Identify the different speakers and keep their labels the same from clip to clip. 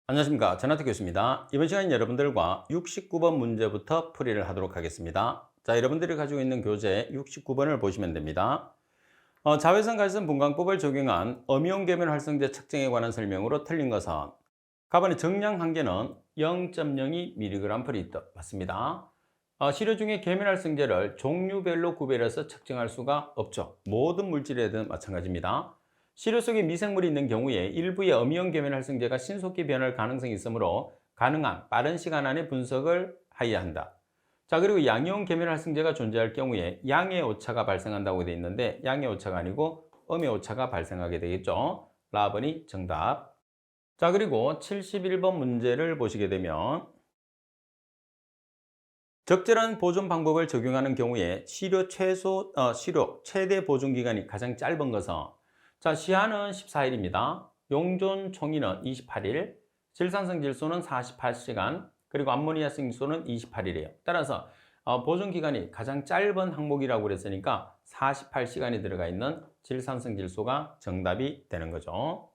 Speaker 1: 안녕하십니까. 전하태 교수입니다. 이번 시간에 여러분들과 69번 문제부터 풀이를 하도록 하겠습니다. 자, 여러분들이 가지고 있는 교재 69번을 보시면 됩니다. 자외선 갈선 분광법을 적용한 엄이온 계면 활성제 측정에 관한 설명으로 틀린 것은 가번의 정량 한계는 0.02mg/L 맞습니다. 시료 중에 계면 활성제를 종류별로 구별해서 측정할 수가 없죠. 모든 물질에든 마찬가지입니다. 시료 속에 미생물이 있는 경우에 일부의 엄이온 계면 활성제가 신속히 변할 가능성이 있으므로 가능한 빠른 시간 안에 분석을 하여야 한다. 자, 그리고 양이온 계면 활성제가 존재할 경우에 양의 오차가 발생한다고 되어 있는데 양의 오차가 아니고 음의 오차가 발생하게 되겠죠. 라번이 정답. 자, 그리고 71번 문제를 보시게 되면 적절한 보존 방법을 적용하는 경우에 시료 최대 보존 기간이 가장 짧은 것은 자, 시한은 14일입니다. 용존 총인은 28일, 질산성 질소는 48시간, 그리고 암모니아성 질소는 28일이에요. 따라서 보존 기간이 가장 짧은 항목이라고 그랬으니까 48시간이 들어가 있는 질산성 질소가 정답이 되는 거죠.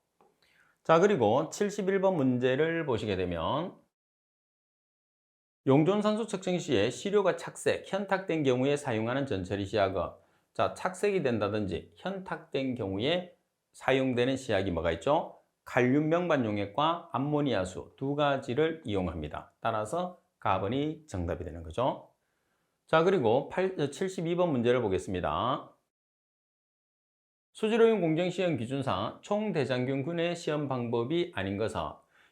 Speaker 1: 자, 그리고 71번 문제를 보시게 되면 용존산소 측정 시에 시료가 착색, 현탁된 경우에 사용하는 전처리 시약은 자, 착색이 된다든지 현탁된 경우에 사용되는 시약이 뭐가 있죠? 칼륨 명반용액과 암모니아수 두 가지를 이용합니다. 따라서 가번이 정답이 되는 거죠. 자, 그리고 72번 문제를 보겠습니다. 수지로용 공정 시험 기준상 총대장균군의 시험 방법이 아닌 것은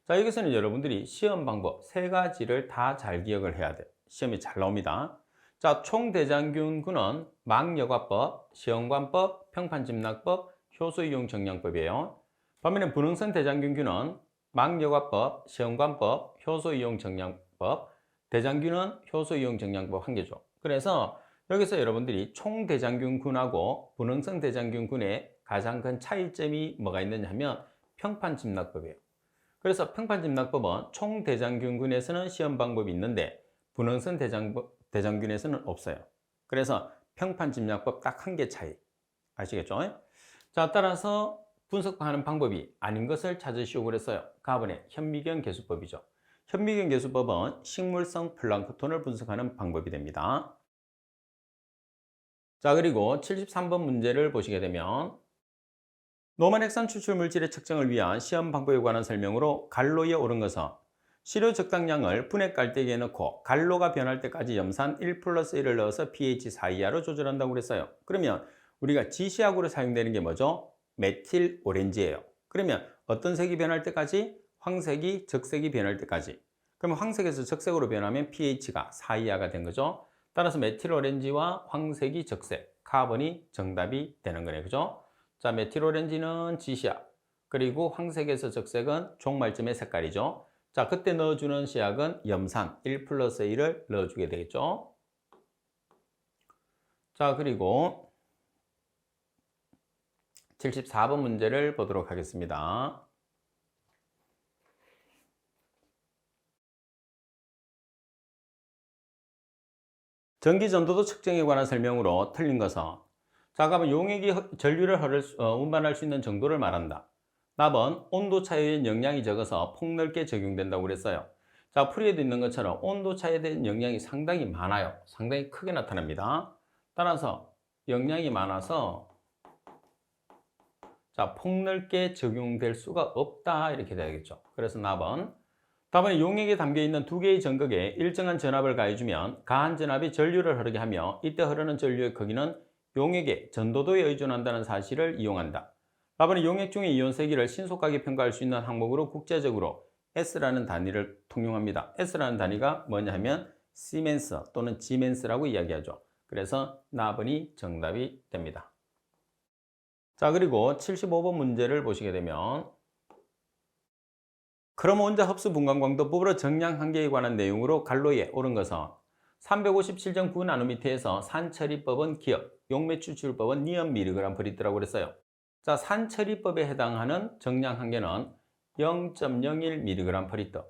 Speaker 1: 자, 여기서는 여러분들이 시험 방법 세 가지를 다 잘 기억을 해야 돼요. 시험이 잘 나옵니다. 자, 총대장균군은 망여과법, 시험관법, 평판집락법, 효소이용 정량법이에요. 반면에 분홍선 대장균균은 망여과법, 시험관법, 효소이용 정량법, 대장균은 효소이용 정량법 한 개죠. 그래서 여기서 여러분들이 총대장균군하고 분홍성 대장균군의 가장 큰 차이점이 뭐가 있느냐 하면 평판집락법이에요. 그래서 평판집락법은 총대장균군에서는 시험 방법이 있는데 분홍성 대장균에서는 없어요. 그래서 평판집락법 딱 한 개 차이. 아시겠죠? 자, 따라서 분석하는 방법이 아닌 것을 찾으시오 그랬어요. 가번의 현미경 계수법이죠. 현미경 계수법은 식물성 플랑크톤을 분석하는 방법이 됩니다. 자, 그리고 73번 문제를 보시게 되면 노만핵산 추출 물질의 측정을 위한 시험 방법에 관한 설명으로 갈로에 오른 것은 시료 적당량을 분해 깔때기에 넣고 갈로가 변할 때까지 염산 1 플러스 1을 넣어서 pH 4 이하로 조절한다고 그랬어요. 그러면 우리가 지시약으로 사용되는 게 뭐죠? 메틸 오렌지예요. 그러면 어떤 색이 변할 때까지? 황색이 적색이 변할 때까지. 그러면 황색에서 적색으로 변하면 pH가 4 이하가 된 거죠. 따라서 메틸 오렌지와 황색이 적색, 카본이 정답이 되는 거네요. 그죠? 자, 메틸 오렌지는 지시약, 그리고 황색에서 적색은 종말점의 색깔이죠. 자, 그때 넣어주는 시약은 염산 1 플러스 1을 넣어주게 되겠죠. 자, 그리고 74번 문제를 보도록 하겠습니다. 전기 전도도 측정에 관한 설명으로 틀린 것은 자, 그러면 용액이 전류를 운반할 수 있는 정도를 말한다. 답은 온도 차이에 영향이 적어서 폭넓게 적용된다고 그랬어요. 자, 풀이에도 있는 것처럼 온도 차이에 대한 영향이 상당히 많아요. 상당히 크게 나타납니다. 따라서 영향이 많아서 자, 폭넓게 적용될 수가 없다 이렇게 되겠죠. 그래서 답은 용액에 담겨있는 두 개의 전극에 일정한 전압을 가해주면 가한 전압이 전류를 흐르게 하며 이때 흐르는 전류의 크기는 용액의 전도도에 의존한다는 사실을 이용한다. 답은 용액 중의 이온 세기를 신속하게 평가할 수 있는 항목으로 국제적으로 S라는 단위를 통용합니다. S라는 단위가 뭐냐 하면 시멘스 또는 지멘스라고 이야기하죠. 그래서 나번이 정답이 됩니다. 자, 그리고 75번 문제를 보시게 되면 크롬 원자 흡수 분광 광도법으로 정량 한계에 관한 내용으로 갈로에 오른 것은 357.9나노미터에서 산처리법은 기업, 용매 추출법은 니온 mg/L라고 그랬어요. 자, 산처리법에 해당하는 정량 한계는 0.01mg/L.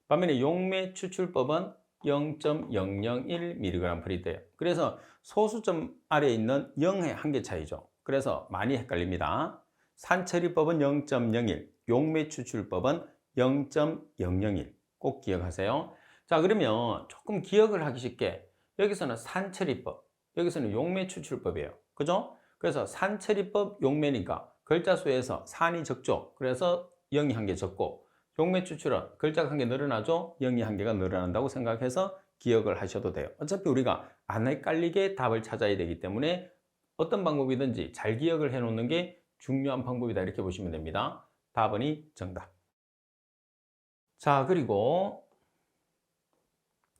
Speaker 1: 반면에 용매 추출법은 0.001mg/L예요. 그래서 소수점 아래에 있는 0의 한계 차이죠. 그래서 많이 헷갈립니다. 산처리법은 0.01, 용매 추출법은 0.001. 꼭 기억하세요. 자, 그러면 조금 기억을 하기 쉽게 여기서는 산처리법, 여기서는 용매추출법이에요. 그죠? 그래서 산처리법 용매니까 글자 수에서 산이 적죠. 그래서 0이 한 개 적고, 용매추출은 글자가 한 개 늘어나죠. 0이 한 개가 늘어난다고 생각해서 기억을 하셔도 돼요. 어차피 우리가 안 헷갈리게 답을 찾아야 되기 때문에 어떤 방법이든지 잘 기억을 해 놓는 게 중요한 방법이다, 이렇게 보시면 됩니다. 답은이 정답. 자, 그리고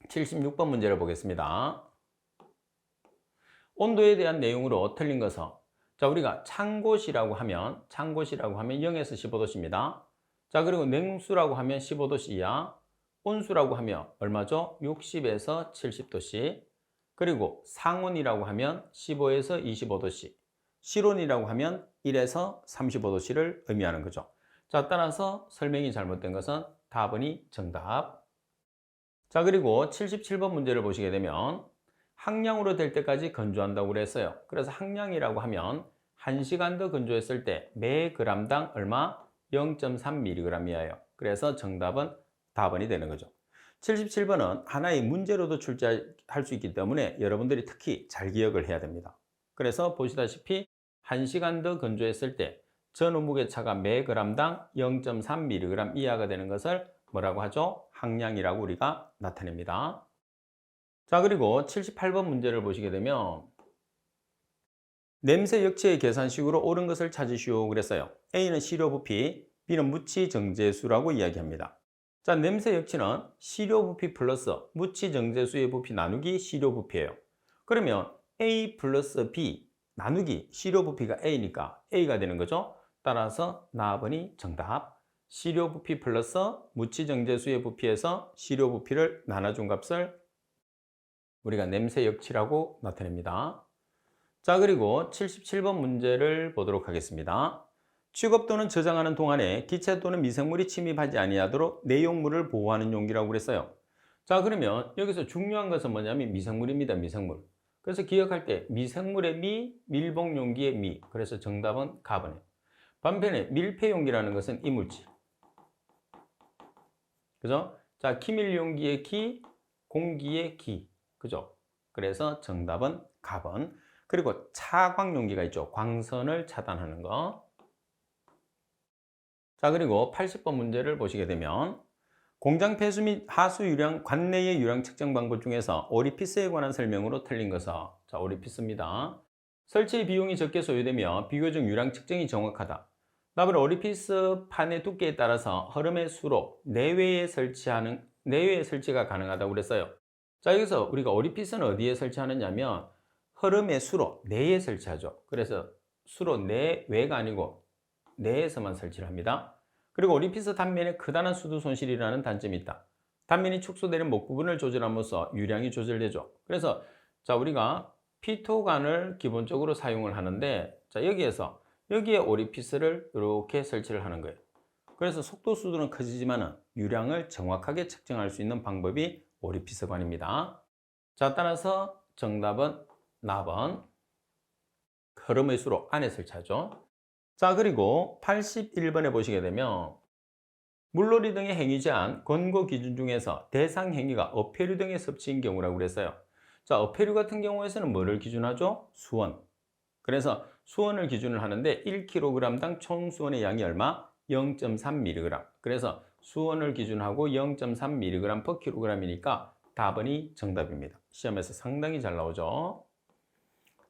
Speaker 1: 76번 문제를 보겠습니다. 온도에 대한 내용으로 틀린 것은, 자, 우리가 찬곳이라고 하면 0에서 15도씨입니다. 자, 그리고 냉수라고 하면 15도씨 이하, 온수라고 하면 얼마죠? 60에서 70도씨. 그리고 상온이라고 하면 15에서 25도씨, 실온이라고 하면 1에서 35도씨를 의미하는 거죠. 자, 따라서 설명이 잘못된 것은 답은이 정답. 자, 그리고 77번 문제를 보시게 되면 항량으로 될 때까지 건조한다고 그랬어요. 그래서 항량이라고 하면 1시간 더 건조했을 때 매 그램당 얼마? 0.3mg이에요. 그래서 정답은 답은이 되는 거죠. 77번은 하나의 문제로도 출제할 수 있기 때문에 여러분들이 특히 잘 기억을 해야 됩니다. 그래서 보시다시피 1시간 더 건조했을 때 전후 무게차가 매 그램당 0.3mg 이하가 되는 것을 뭐라고 하죠? 항량이라고 우리가 나타냅니다. 자, 그리고 78번 문제를 보시게 되면 냄새 역치의 계산식으로 옳은 것을 찾으시오 그랬어요. A는 시료 부피, B는 무치 정제수라고 이야기합니다. 자, 냄새 역치는 시료 부피 플러스 무치 정제수의 부피 나누기 시료 부피예요. 그러면 A 플러스 B 나누기 시료 부피가 A니까 A가 되는 거죠. 따라서 나번이 정답. 시료 부피 플러스 무치 정제수의 부피에서 시료 부피를 나눠준 값을 우리가 냄새 역치라고 나타냅니다. 자, 그리고 77번 문제를 보도록 하겠습니다. 취급 또는 저장하는 동안에 기체 또는 미생물이 침입하지 아니하도록 내용물을 보호하는 용기라고 그랬어요. 자, 그러면 여기서 중요한 것은 뭐냐면 미생물입니다. 미생물. 그래서 기억할 때 미생물의 미, 밀봉 용기의 미. 그래서 정답은 가번이에요. 반면에 밀폐 용기라는 것은 이물질. 그죠? 자, 기밀 용기의 기, 공기의 기. 그죠? 그래서 정답은 가번. 그리고 차광 용기가 있죠. 광선을 차단하는 거. 자, 그리고 80번 문제를 보시게 되면 공장 폐수 및 하수 유량 관내의 유량 측정 방법 중에서 오리피스에 관한 설명으로 틀린 것은, 자, 오리피스입니다. 설치 비용이 적게 소요되며 비교적 유량 측정이 정확하다. 답은 오리피스 판의 두께에 따라서 흐름의 수로 내외에 설치가 가능하다고 그랬어요. 자, 여기서 우리가 오리피스는 어디에 설치하느냐면 흐름의 수로 내에 설치하죠. 그래서 수로 내외가 아니고 내에서만 설치를 합니다. 그리고 오리피스 단면에 크다는 수도 손실이라는 단점이 있다. 단면이 축소되는 목 부분을 조절함으로써 유량이 조절되죠. 그래서 자, 우리가 피토관을 기본적으로 사용을 하는데, 자, 여기에 오리피스를 이렇게 설치를 하는 거예요. 그래서 속도 수도는 커지지만 유량을 정확하게 측정할 수 있는 방법이 오리피스관입니다. 자, 따라서 정답은 나번 흐름의 수로 안에 설치하죠. 자, 그리고 81번에 보시게 되면 물놀이 등의 행위 제한 권고 기준 중에서 대상 행위가 어패류 등의 섭취인 경우라고 그랬어요. 자, 어패류 같은 경우에서는 뭐를 기준하죠? 수원. 그래서 수원을 기준을 하는데 1kg당 총 수원의 양이 얼마? 0.3mg. 그래서 수원을 기준하고 0.3mg/kg이니까 답은이 정답입니다. 시험에서 상당히 잘 나오죠.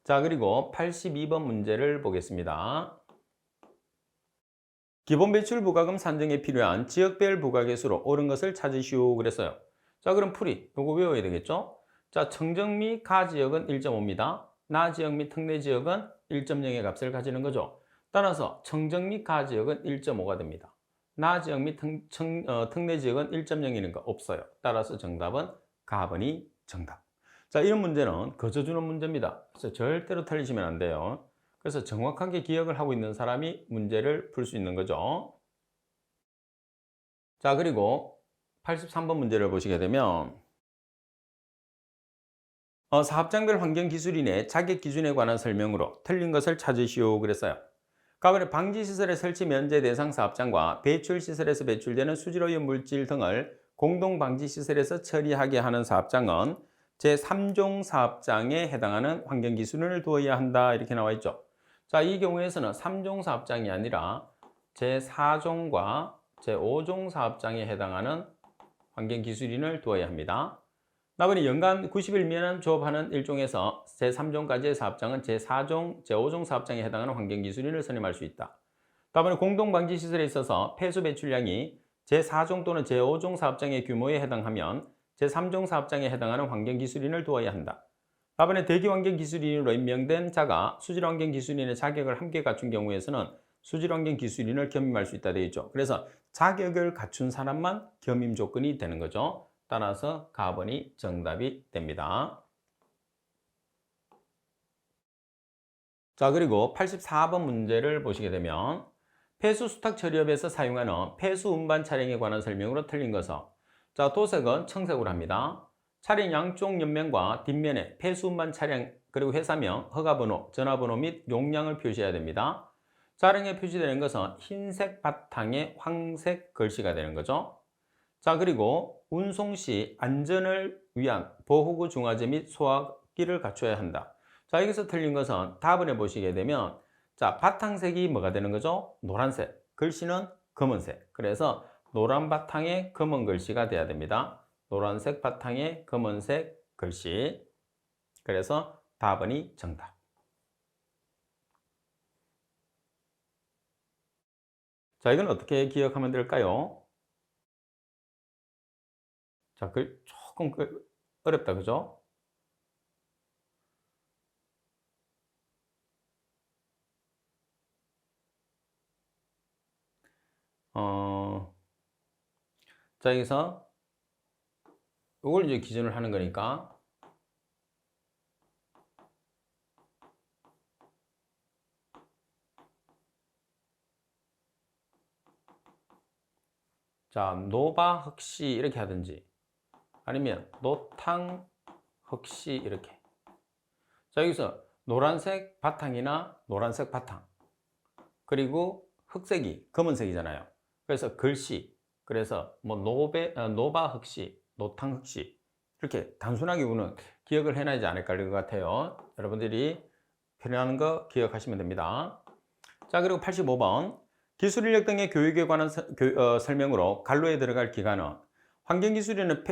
Speaker 1: 자, 그리고 82번 문제를 보겠습니다. 기본 배출 부가금 산정에 필요한 지역별 부가계수로 옳은 것을 찾으시오 그랬어요. 자, 그럼 풀이 요거 외워야 되겠죠? 자, 청정 및 가 지역은 1.5입니다. 나 지역 및 특내 지역은 1.0의 값을 가지는 거죠. 따라서 청정 및 가 지역은 1.5가 됩니다. 나 지역 및 특내 지역은 1.0이니까 없어요. 따라서 정답은 가번이 정답. 자, 이런 문제는 거저주는 문제입니다. 그래서 절대로 틀리시면 안 돼요. 그래서 정확하게 기억을 하고 있는 사람이 문제를 풀 수 있는 거죠. 자, 그리고 83번 문제를 보시게 되면 사업장별 환경기술인의 자격 기준에 관한 설명으로 틀린 것을 찾으시오 그랬어요. 가번에 방지시설의 설치 면제 대상 사업장과 배출시설에서 배출되는 수질오염 물질 등을 공동방지시설에서 처리하게 하는 사업장은 제3종 사업장에 해당하는 환경기술인을 두어야 한다 이렇게 나와 있죠. 자, 이 경우에서는 3종 사업장이 아니라 제4종과 제5종 사업장에 해당하는 환경기술인을 두어야 합니다. 나머지 연간 90일 미만 조업하는 일종에서 제3종까지의 사업장은 제4종, 제5종 사업장에 해당하는 환경기술인을 선임할 수 있다. 다음에 공동방지시설에 있어서 폐수 배출량이 제4종 또는 제5종 사업장의 규모에 해당하면 제3종 사업장에 해당하는 환경기술인을 두어야 한다. 다음에 대기환경기술인으로 임명된 자가 수질환경기술인의 자격을 함께 갖춘 경우에서는 수질환경기술인을 겸임할 수 있다 되어 있죠. 그래서 자격을 갖춘 사람만 겸임 조건이 되는 거죠. 따라서 가번이 정답이 됩니다. 자, 그리고 84번 문제를 보시게 되면 폐수 수탁 처리업에서 사용하는 폐수 운반 차량에 관한 설명으로 틀린 것은, 자, 도색은 청색으로 합니다. 차량 양쪽 옆면과 뒷면에 폐수 운반 차량 그리고 회사명, 허가번호, 전화번호 및 용량을 표시해야 됩니다. 차량에 표시되는 것은 흰색 바탕에 황색 글씨가 되는 거죠. 자, 그리고 운송 시 안전을 위한 보호구 중화제 및 소화기를 갖춰야 한다. 자, 여기서 틀린 것은 답을 보시게 되면, 자, 바탕색이 뭐가 되는 거죠? 노란색, 글씨는 검은색. 그래서 노란 바탕에 검은 글씨가 돼야 됩니다. 노란색 바탕에 검은색 글씨. 그래서 답은이 정답. 자, 이건 어떻게 기억하면 될까요? 자, 조금 어렵다, 그죠? 자, 여기서 이걸 이제 기준을 하는 거니까, 자, 노바흑시 이렇게 하든지, 아니면 노탕흑시 이렇게. 자, 여기서 노란색 바탕이나 노란색 바탕, 그리고 흑색이 검은색이잖아요. 그래서 글씨, 그래서 뭐 노바흑시, 노탕흑시 이렇게 단순하게 우는 기억을 해놔야지 않을까 할 것 같아요. 여러분들이 필요한 거 기억하시면 됩니다. 자, 그리고 85번 기술인력 등의 교육에 관한 설명으로 간로에 들어갈 기간은, 환경기술인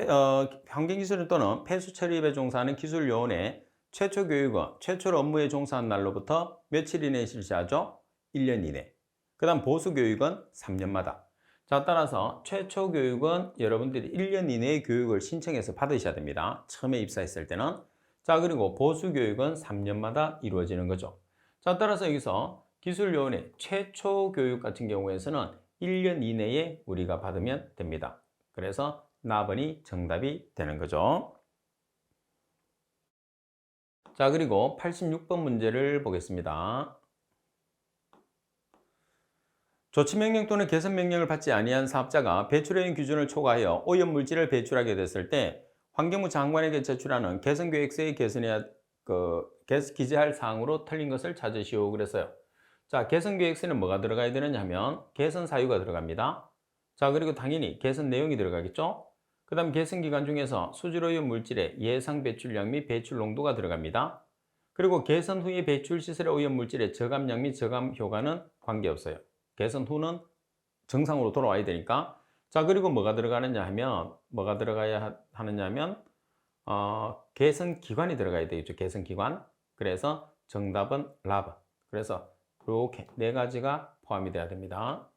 Speaker 1: 또는 폐수 처리업에 종사하는 기술요원의 최초 교육은 최초 업무에 종사한 날로부터 며칠 이내에 실시하죠? 1년 이내. 그 다음 보수 교육은 3년마다. 자, 따라서 최초 교육은 여러분들이 1년 이내의 교육을 신청해서 받으셔야 됩니다. 처음에 입사했을 때는. 자, 그리고 보수 교육은 3년마다 이루어지는 거죠. 자, 따라서 여기서 기술요원의 최초 교육 같은 경우에서는 1년 이내에 우리가 받으면 됩니다. 그래서 나번이 정답이 되는 거죠. 자, 그리고 86번 문제를 보겠습니다. 조치명령 또는 개선명령을 받지 아니한 사업자가 배출해용 기준을 초과하여 오염물질을 배출하게 됐을 때 환경부 장관에게 제출하는 개선계획서에 기재할 사항으로 틀린 것을 찾으시오 그랬어요. 자, 개선계획서에는 뭐가 들어가야 되느냐 하면 개선 사유가 들어갑니다. 자, 그리고 당연히 개선 내용이 들어가겠죠. 그 다음 개선기간 중에서 수질오염 물질의 예상 배출량 및 배출 농도가 들어갑니다. 그리고 개선 후에 배출시설의 오염 물질의 저감량 및 저감 효과는 관계없어요. 개선 후는 정상으로 돌아와야 되니까. 자, 그리고 뭐가 들어가느냐 하면, 뭐가 들어가야 하느냐 하면, 개선 기관이 들어가야 되겠죠. 개선 기관. 그래서 정답은 라브. 그래서 이렇게 네 가지가 포함이 돼야 됩니다.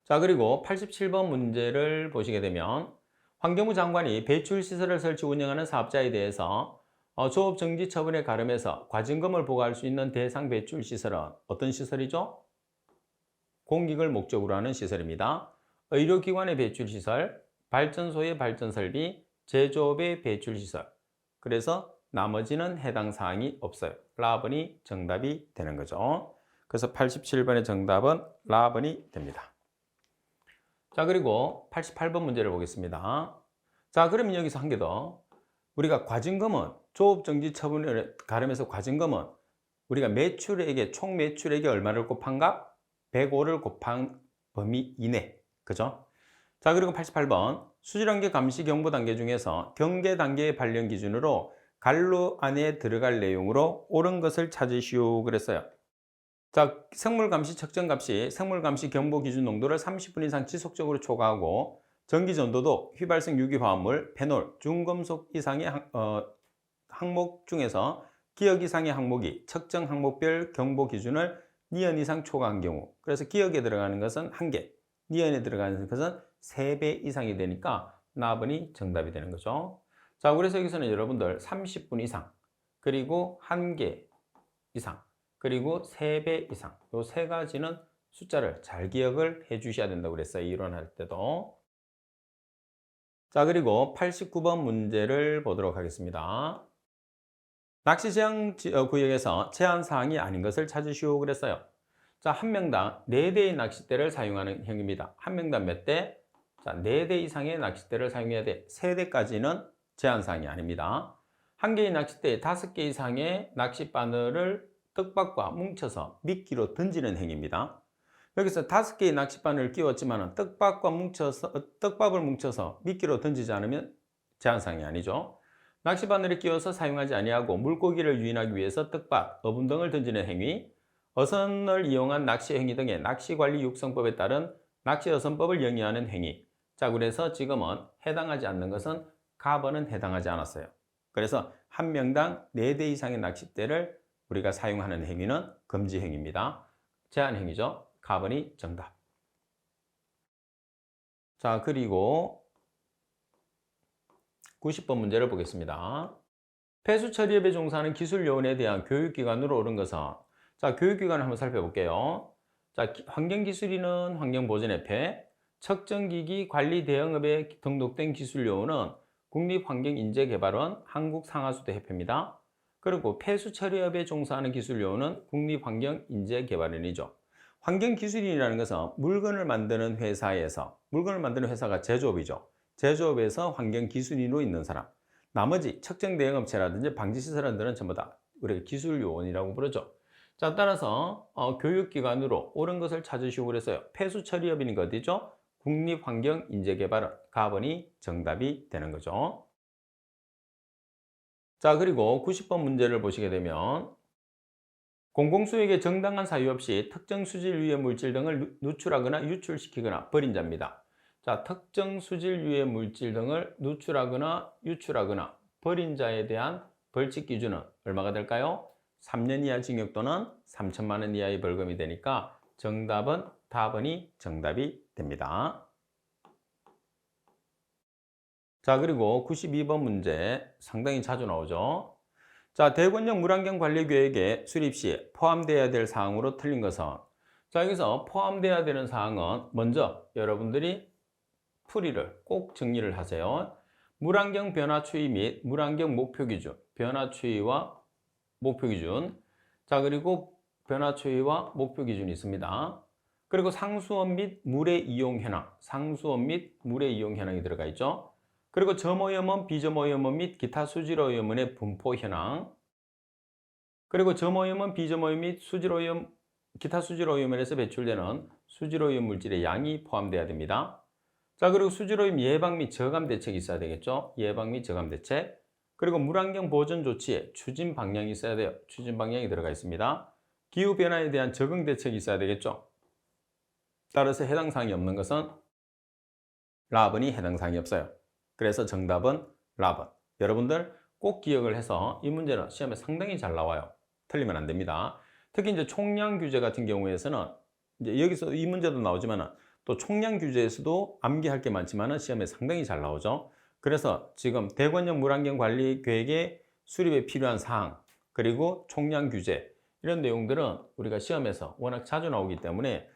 Speaker 1: 자, 그리고 87번 문제를 보시게 되면 환경부 장관이 배출시설을 설치 운영하는 사업자에 대해서 조업 정지 처분에 가름해서 과징금을 부과할 수 있는 대상 배출시설은 어떤 시설이죠? 공익을 목적으로 하는 시설입니다. 의료기관의 배출시설, 발전소의 발전설비, 제조업의 배출시설. 그래서 나머지는 해당 사항이 없어요. 라번이 정답이 되는 거죠. 그래서 87번의 정답은 라번이 됩니다. 자, 그리고 88번 문제를 보겠습니다. 자, 그러면 여기서 한 개 더. 우리가 과징금은 조업정지 처분에 가름해서 과징금은 우리가 매출액에 총 매출액에 얼마를 곱한가? 105를 곱한 범위 이내. 그죠? 자, 그리고 88번. 수질환경 감시 경보 단계 중에서 경계 단계의 발령 기준으로 갈로 안에 들어갈 내용으로 옳은 것을 찾으시오 그랬어요. 자, 생물 감시 측정 값이 생물 감시 경보 기준 농도를 30분 이상 지속적으로 초과하고 전기 전도도 휘발성 유기화합물, 페놀, 중금속 이상의 항목 중에서 기억 이상의 항목이 측정 항목별 경보 기준을 니은 이상 초과한 경우, 그래서 기억에 들어가는 것은 1개, 니은에 들어가는 것은 3배 이상이 되니까 나번이 정답이 되는 거죠. 자, 그래서 여기서는 여러분들 30분 이상, 그리고 1개 이상, 그리고 3배 이상, 이 세 가지는 숫자를 잘 기억을 해 주셔야 된다고 그랬어요. 이론할 때도. 자, 그리고 89번 문제를 보도록 하겠습니다. 낚시 제한 구역에서 제한 사항이 아닌 것을 찾으시오 그랬어요. 자, 한 명당 4대의 낚싯대를 사용하는 형입니다. 한 명당 몇 대? 자, 4대 이상의 낚싯대를 사용해야 돼. 3대까지는 제한 사항이 아닙니다. 한 개의 낚싯대에 5개 이상의 낚싯바늘을 떡밥과 뭉쳐서 미끼로 던지는 행위입니다. 여기서 5개의 낚싯바늘을 끼웠지만 떡밥을 뭉쳐서 미끼로 던지지 않으면 제한 사항이 아니죠. 낚싯바늘에 끼워서 사용하지 아니하고 물고기를 유인하기 위해서 떡밥, 어분 등을 던지는 행위, 어선을 이용한 낚시 행위 등의 낚시관리 육성법에 따른 낚시어선법을 영위하는 행위. 자, 그래서 지금은 해당하지 않는 것은 가번은 해당하지 않았어요. 그래서 한 명당 4대 이상의 낚싯대를 우리가 사용하는 행위는 금지 행위입니다. 제한 행위죠. 가번이 정답. 자, 그리고 90번 문제를 보겠습니다. 폐수 처리업에 종사하는 기술요원에 대한 교육기관으로 옳은 것은, 자, 교육기관을 한번 살펴볼게요. 자, 환경기술인은 환경보전협회, 측정기기 관리 대응업에 등록된 기술요원은 국립환경인재개발원 한국상하수도협회입니다. 그리고 폐수 처리업에 종사하는 기술요원은 국립환경인재개발원이죠. 환경기술인이라는 것은 물건을 만드는 회사가 제조업이죠. 제조업에서 환경기술인으로 있는 사람, 나머지 측정 대응업체라든지 방지시설원들은 전부 다 우리가 기술요원이라고 부르죠. 자, 따라서 교육기관으로 옳은 것을 찾으시고 그랬어요. 폐수처리업이니까 어디죠? 국립환경인재개발원, 가번이 정답이 되는 거죠. 자, 그리고 90번 문제를 보시게 되면 공공수익에 정당한 사유 없이 특정 수질 유해 물질 등을 누출하거나 유출시키거나 버린 자입니다. 자, 특정 수질 유해 물질 등을 누출하거나 유출하거나 버린 자에 대한 벌칙 기준은 얼마가 될까요? 3년 이하 징역 또는 3천만 원 이하의 벌금이 되니까 정답은 답번이 정답이 됩니다. 자, 그리고 92번 문제 상당히 자주 나오죠. 자, 대관령 물환경 관리 계획에 수립 시 포함되어야 될 사항으로 틀린 것은, 자, 여기서 포함되어야 되는 사항은 먼저 여러분들이 풀이를 꼭 정리를 하세요. 물환경 변화 추이 및 물환경 목표 기준, 변화 추이와 목표 기준. 자, 그리고 변화 추이와 목표 기준이 있습니다. 그리고 상수원 및 물의 이용 현황, 상수원 및 물의 이용 현황이 들어가 있죠. 그리고 점오염원, 비점오염원 및 기타 수질오염원의 분포 현황, 그리고 점오염원, 비점오염 및 수질오염, 기타 수질오염원에서 배출되는 수질오염 물질의 양이 포함되어야 됩니다. 자, 그리고 수질오염 예방 및 저감 대책이 있어야 되겠죠. 예방 및 저감 대책. 그리고 물환경 보전 조치에 추진 방향이 있어야 돼요. 추진 방향이 들어가 있습니다. 기후 변화에 대한 적응 대책이 있어야 되겠죠. 따라서 해당 사항이 없는 것은 라번이 해당 사항이 없어요. 그래서 정답은 라번. 여러분들 꼭 기억을 해서 이 문제는 시험에 상당히 잘 나와요. 틀리면 안 됩니다. 특히 이제 총량 규제 같은 경우에서는 이제 여기서 이 문제도 나오지만 또 총량 규제에서도 암기할 게 많지만 시험에 상당히 잘 나오죠. 그래서 지금 대관령 물환경 관리 계획의 수립에 필요한 사항, 그리고 총량 규제 이런 내용들은 우리가 시험에서 워낙 자주 나오기 때문에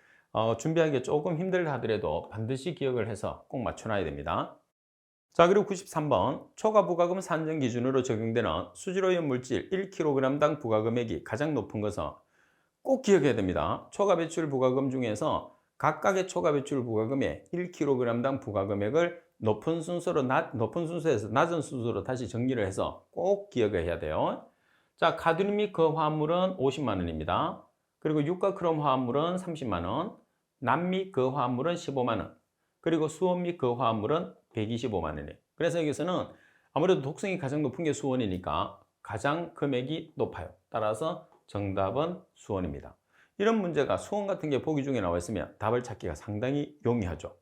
Speaker 1: 준비하기 조금 힘들다 하더라도 반드시 기억을 해서 꼭 맞춰놔야 됩니다. 자, 그리고 93번 초과 부가금 산정 기준으로 적용되는 수질오염 물질 1kg당 부가금액이 가장 높은 것은 꼭 기억해야 됩니다. 초과 배출 부가금 중에서 각각의 초과 배출 부가금의 1kg당 부가금액을 높은 순서에서 낮은 순서로 다시 정리를 해서 꼭 기억을 해야 돼요. 자, 카드뮴 및 그 화합물은 50만 원입니다. 그리고 유가 크롬 화합물은 30만 원, 남 및 그 화합물은 15만 원, 그리고 수원 및 그 화합물은 125만 원이에요. 그래서 여기서는 아무래도 독성이 가장 높은 게 수원이니까 가장 금액이 높아요. 따라서 정답은 수원입니다. 이런 문제가 수원 같은 게 보기 중에 나와 있으면 답을 찾기가 상당히 용이하죠.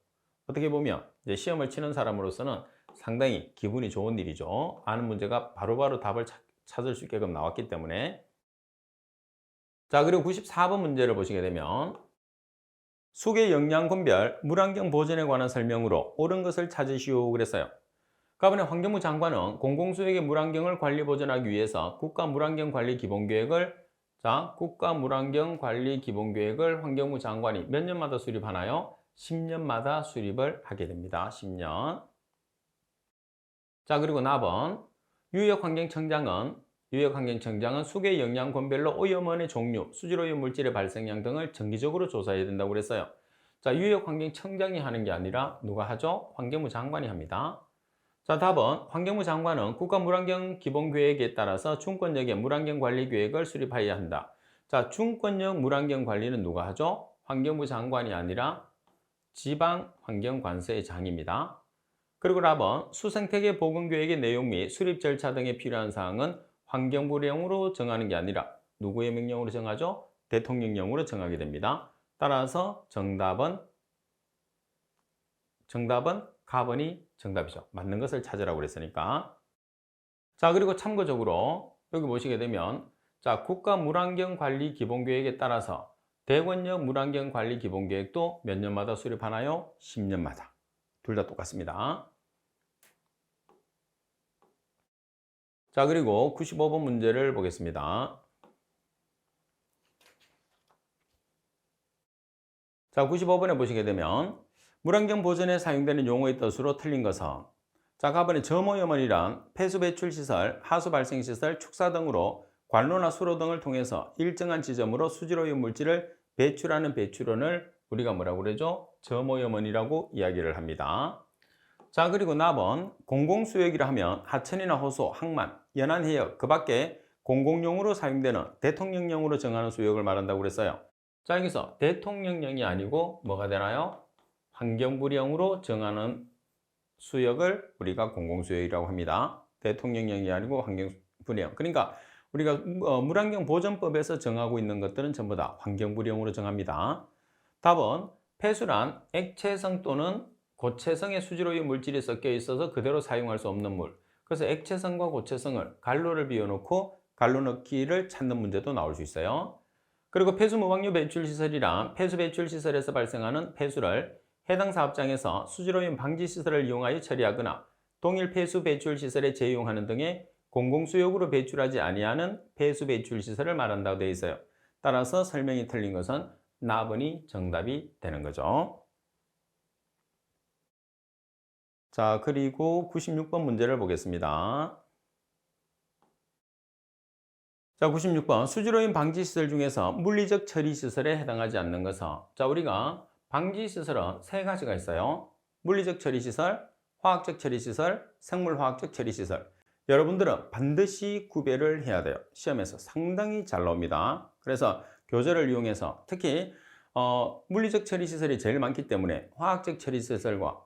Speaker 1: 어떻게 보면 이제 시험을 치는 사람으로서는 상당히 기분이 좋은 일이죠. 아는 문제가 바로바로 답을 찾을 수 있게끔 나왔기 때문에. 자, 그리고 94번 문제를 보시게 되면 수계 영양 분별 물환경 보존에 관한 설명으로 옳은 것을 찾으시오 그랬어요. 가번에 환경부 장관은 공공수역의 물환경을 관리 보존하기 위해서 국가물환경관리기본계획을 환경부 장관이 몇 년마다 수립하나요? 10년마다 수립을 하게 됩니다. 10년. 자, 그리고 나번 유역환경청장은 수계 영양군별로 오염원의 종류, 수질오염 물질의 발생량 등을 정기적으로 조사해야 된다고 그랬어요. 자, 유역환경청장이 하는 게 아니라 누가 하죠? 환경부 장관이 합니다. 자, 답은 환경부 장관은 국가물환경기본계획에 따라서 중권역의 물환경관리계획을 수립하여야 한다. 자, 중권역 물환경관리는 누가 하죠? 환경부 장관이 아니라 지방환경관서의 장입니다. 그리고 답은 수생태계 보건계획의 내용 및 수립 절차 등에 필요한 사항은 환경부령으로 정하는 게 아니라 누구의 명령으로 정하죠? 대통령령으로 정하게 됩니다. 따라서 정답은 가번이 정답이죠. 맞는 것을 찾으라고 그랬으니까. 자, 그리고 참고적으로 여기 보시게 되면 자, 국가물환경관리기본계획에 따라서 대권역 물환경관리기본계획도 몇 년마다 수립하나요? 10년마다. 둘 다 똑같습니다. 자, 그리고 95번 문제를 보겠습니다. 자, 95번에 보시게 되면 물환경 보존에 사용되는 용어의 뜻으로 틀린 것은 자, 가번에 점오염원이란 폐수 배출 시설, 하수 발생 시설, 축사 등으로 관로나 수로 등을 통해서 일정한 지점으로 수질오염 물질을 배출하는 배출원을 우리가 뭐라고 그러죠? 점오염원이라고 이야기를 합니다. 자, 그리고 나번 공공수역이라 하면 하천이나 호수, 항만, 연안해역 그 밖에 공공용으로 사용되는 대통령령으로 정하는 수역을 말한다고 그랬어요. 자, 여기서 대통령령이 아니고 뭐가 되나요? 환경부령으로 정하는 수역을 우리가 공공수역이라고 합니다. 대통령령이 아니고 환경부령. 그러니까 우리가 물환경보존법에서 정하고 있는 것들은 전부 다 환경부령으로 정합니다. 답은 폐수란 액체성 또는 고체성의 수질오염 물질이 섞여 있어서 그대로 사용할 수 없는 물. 그래서 액체성과 고체성을 갈로를 비워놓고 갈로 넣기를 찾는 문제도 나올 수 있어요. 그리고 폐수 무방류 배출 시설이란 폐수 배출 시설에서 발생하는 폐수를 해당 사업장에서 수질오염 방지 시설을 이용하여 처리하거나 동일 폐수 배출 시설에 재이용하는 등의 공공수역으로 배출하지 아니하는 폐수 배출 시설을 말한다고 되어 있어요. 따라서 설명이 틀린 것은 나번이 정답이 되는 거죠. 자, 그리고 96번 문제를 보겠습니다. 자, 96번 수질오염 방지시설 중에서 물리적 처리시설에 해당하지 않는 것은 자, 우리가 방지시설은 세 가지가 있어요. 물리적 처리시설, 화학적 처리시설, 생물화학적 처리시설. 여러분들은 반드시 구별을 해야 돼요. 시험에서 상당히 잘 나옵니다. 그래서 교재를 이용해서 특히 물리적 처리시설이 제일 많기 때문에 화학적 처리시설과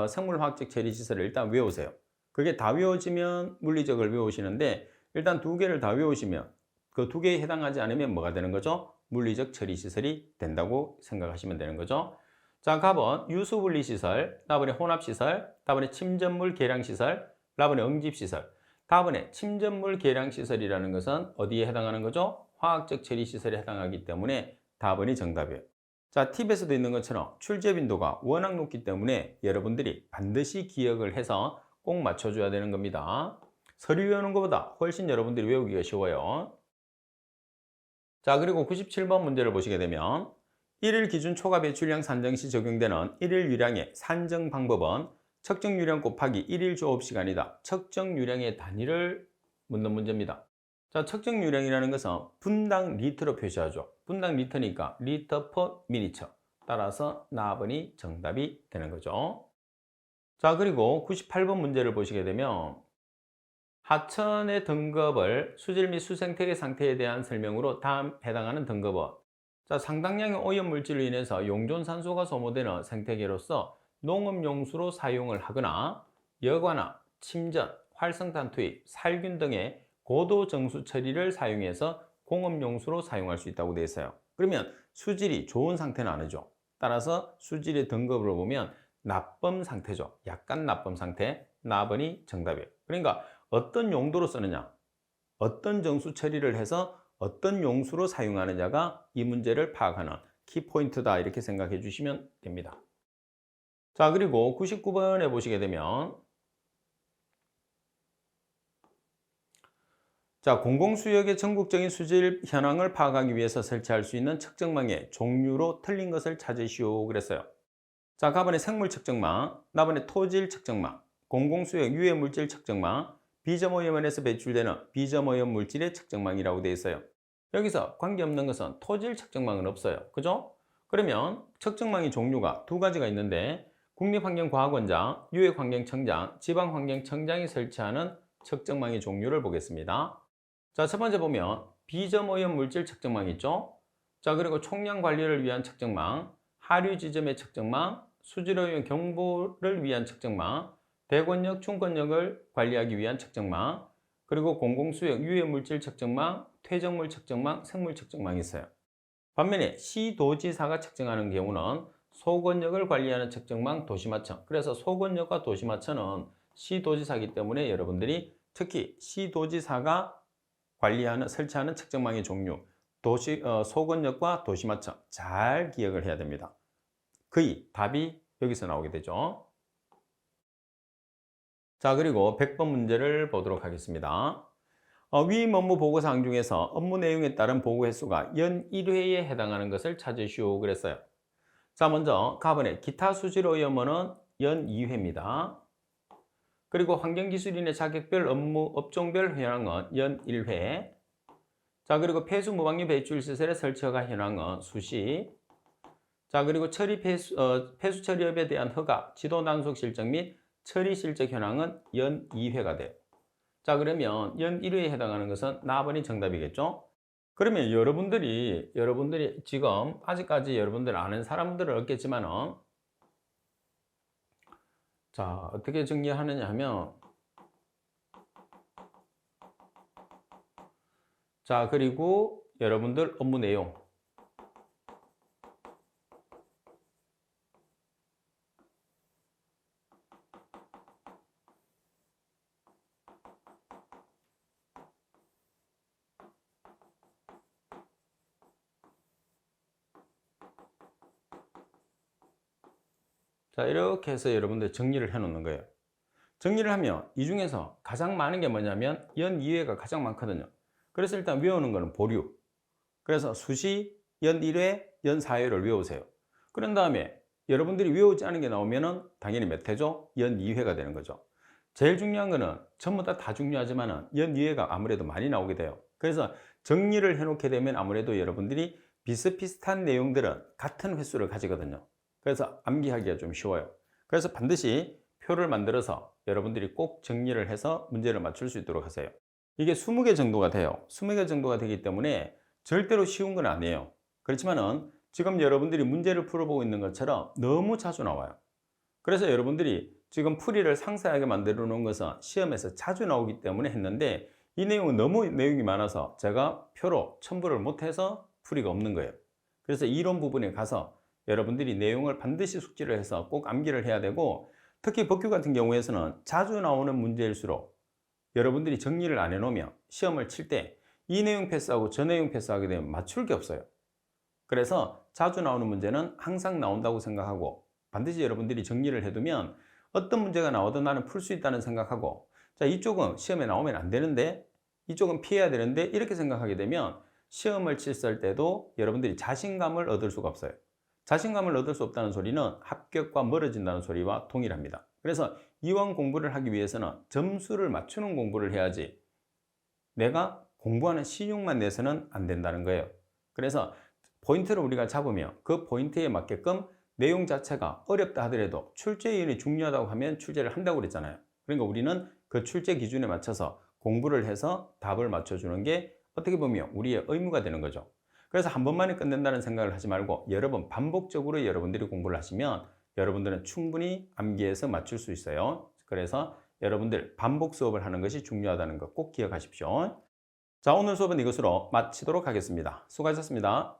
Speaker 1: 생물화학적 처리시설을 일단 외우세요. 그게 다 외워지면 물리적을 외우시는데 일단 두 개를 다 외우시면 그 두 개에 해당하지 않으면 뭐가 되는 거죠? 물리적 처리시설이 된다고 생각하시면 되는 거죠. 자, 답은 유수분리시설, 답은에 혼합시설, 답은에 침전물 계량시설, 답은에 응집시설. 답은에 침전물 계량시설이라는 것은 어디에 해당하는 거죠? 화학적 처리시설에 해당하기 때문에 답은이 정답이에요. 자, 팁에서도 있는 것처럼 출제 빈도가 워낙 높기 때문에 여러분들이 반드시 기억을 해서 꼭 맞춰줘야 되는 겁니다. 서류 외우는 것보다 훨씬 여러분들이 외우기가 쉬워요. 자, 그리고 97번 문제를 보시게 되면 1일 기준 초과 배출량 산정 시 적용되는 1일 유량의 산정 방법은 측정 유량 곱하기 1일 조업시간이다. 측정 유량의 단위를 묻는 문제입니다. 자, 측정 유량이라는 것은 분당 리터로 표시하죠. 분당 리터니까 리터 per 미니처. 따라서 나번이 정답이 되는 거죠. 자, 그리고 98번 문제를 보시게 되면 하천의 등급을 수질 및 수생태계 상태에 대한 설명으로 다음 해당하는 등급은 자, 상당량의 오염물질로 인해서 용존산소가 소모되는 생태계로서 농업용수로 사용을 하거나 여과나 침전, 활성탄 투입, 살균 등의 고도 정수 처리를 사용해서 공업용수로 사용할 수 있다고 되어 있어요. 그러면 수질이 좋은 상태는 아니죠. 따라서 수질의 등급을 보면 나쁨 상태죠. 약간 나쁨 상태, 나번이 정답이에요. 그러니까 어떤 용도로 쓰느냐, 어떤 정수 처리를 해서 어떤 용수로 사용하느냐가 이 문제를 파악하는 키포인트다 이렇게 생각해 주시면 됩니다. 자, 그리고 99번에 보시게 되면 자, 공공수역의 전국적인 수질 현황을 파악하기 위해서 설치할 수 있는 측정망의 종류로 틀린 것을 찾으시오 그랬어요. 자, 가번에 생물 측정망, 나번에 토질 측정망, 공공수역 유해물질 측정망, 비점오염원에서 배출되는 비점오염 물질의 측정망이라고 되어 있어요. 여기서 관계없는 것은 토질 측정망은 없어요. 그죠? 그러면 측정망의 종류가 두 가지가 있는데 국립환경과학원장, 유해환경청장, 지방환경청장이 설치하는 측정망의 종류를 보겠습니다. 자, 첫 번째 보면 비점오염 물질 측정망 있죠? 자, 그리고 총량 관리를 위한 측정망, 하류 지점의 측정망, 수질오염 경보를 위한 측정망, 대권역, 충권역을 관리하기 위한 측정망, 그리고 공공수역 유해물질 측정망, 퇴적물 측정망, 생물 측정망이 있어요. 반면에 시도지사가 측정하는 경우는 소권역을 관리하는 측정망, 도시마청. 그래서 소권역과 도시마청은 시도지사이기 때문에 여러분들이 특히 시도지사가 관리하는, 설치하는 측정망의 종류, 소권역과 도시마청 잘 기억을 해야 됩니다. 거의 답이 여기서 나오게 되죠. 자, 그리고 100번 문제를 보도록 하겠습니다. 위 업무 보고사항 중에서 업무 내용에 따른 보고 횟수가 연 1회에 해당하는 것을 찾으시오 그랬어요. 자, 먼저 가번에 기타 수질 오염원은 연 2회입니다. 그리고 환경기술인의 자격별 업무 업종별 현황은 연 1회. 자, 그리고 폐수 무방류 배출 시설의 설치 허가 현황은 수시. 자, 그리고 폐수 처리업에 대한 허가, 지도 단속 실적 및 처리 실적 현황은 연 2회가 돼요. 자, 그러면 연 1회에 해당하는 것은 나번이 정답이겠죠? 그러면 여러분들이 지금 아직까지 여러분들 아는 사람들은 없겠지만은 자, 어떻게 정리하느냐 하면 자, 그리고 여러분들 업무 내용 자, 이렇게 해서 여러분들 정리를 해 놓는 거예요. 정리를 하면 이 중에서 가장 많은 게 뭐냐면 연 2회가 가장 많거든요. 그래서 일단 외우는 거는 보류. 그래서 수시, 연 1회, 연 4회를 외우세요. 그런 다음에 여러분들이 외우지 않은 게 나오면은 당연히 몇 회죠? 연 2회가 되는 거죠. 제일 중요한 거는 전부 다 중요하지만은 연 2회가 아무래도 많이 나오게 돼요. 그래서 정리를 해 놓게 되면 아무래도 여러분들이 비슷비슷한 내용들은 같은 횟수를 가지거든요. 그래서 암기하기가 좀 쉬워요. 그래서 반드시 표를 만들어서 여러분들이 꼭 정리를 해서 문제를 맞출 수 있도록 하세요. 이게 20개 정도가 돼요. 20개 정도가 되기 때문에 절대로 쉬운 건 아니에요. 그렇지만은 지금 여러분들이 문제를 풀어보고 있는 것처럼 너무 자주 나와요. 그래서 여러분들이 지금 풀이를 상세하게 만들어 놓은 것은 시험에서 자주 나오기 때문에 했는데 이 내용은 너무 내용이 많아서 제가 표로 첨부를 못해서 풀이가 없는 거예요. 그래서 이론 부분에 가서 여러분들이 내용을 반드시 숙지를 해서 꼭 암기를 해야 되고 특히 법규 같은 경우에서는 자주 나오는 문제일수록 여러분들이 정리를 안 해놓으면 시험을 칠 때 이 내용 패스하고 저 내용 패스하게 되면 맞출 게 없어요. 그래서 자주 나오는 문제는 항상 나온다고 생각하고 반드시 여러분들이 정리를 해두면 어떤 문제가 나와도 나는 풀 수 있다는 생각하고 자, 이쪽은 시험에 나오면 안 되는데 이쪽은 피해야 되는데 이렇게 생각하게 되면 시험을 칠 때도 여러분들이 자신감을 얻을 수가 없어요. 자신감을 얻을 수 없다는 소리는 합격과 멀어진다는 소리와 동일합니다. 그래서 이왕 공부를 하기 위해서는 점수를 맞추는 공부를 해야지 내가 공부하는 신용만 내서는 안 된다는 거예요. 그래서 포인트를 우리가 잡으면 그 포인트에 맞게끔 내용 자체가 어렵다 하더라도 출제 요인이 중요하다고 하면 출제를 한다고 그랬잖아요. 그러니까 우리는 그 출제 기준에 맞춰서 공부를 해서 답을 맞춰주는 게 어떻게 보면 우리의 의무가 되는 거죠. 그래서 한 번만에 끝낸다는 생각을 하지 말고 여러 번 반복적으로 여러분들이 공부를 하시면 여러분들은 충분히 암기해서 맞출 수 있어요. 그래서 여러분들 반복 수업을 하는 것이 중요하다는 거 꼭 기억하십시오. 자, 오늘 수업은 이것으로 마치도록 하겠습니다. 수고하셨습니다.